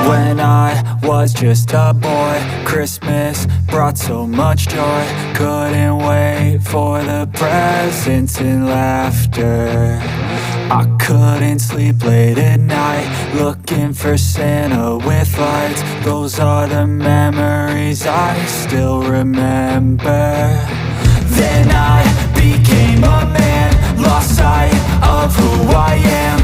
When I was just a boy, Christmas brought so much joy. Couldn't wait for the presents and laughter. I couldn't sleep late at night, looking for Santa with lights. Those are the memories I still remember. Then I became a man, lost sight of who I am.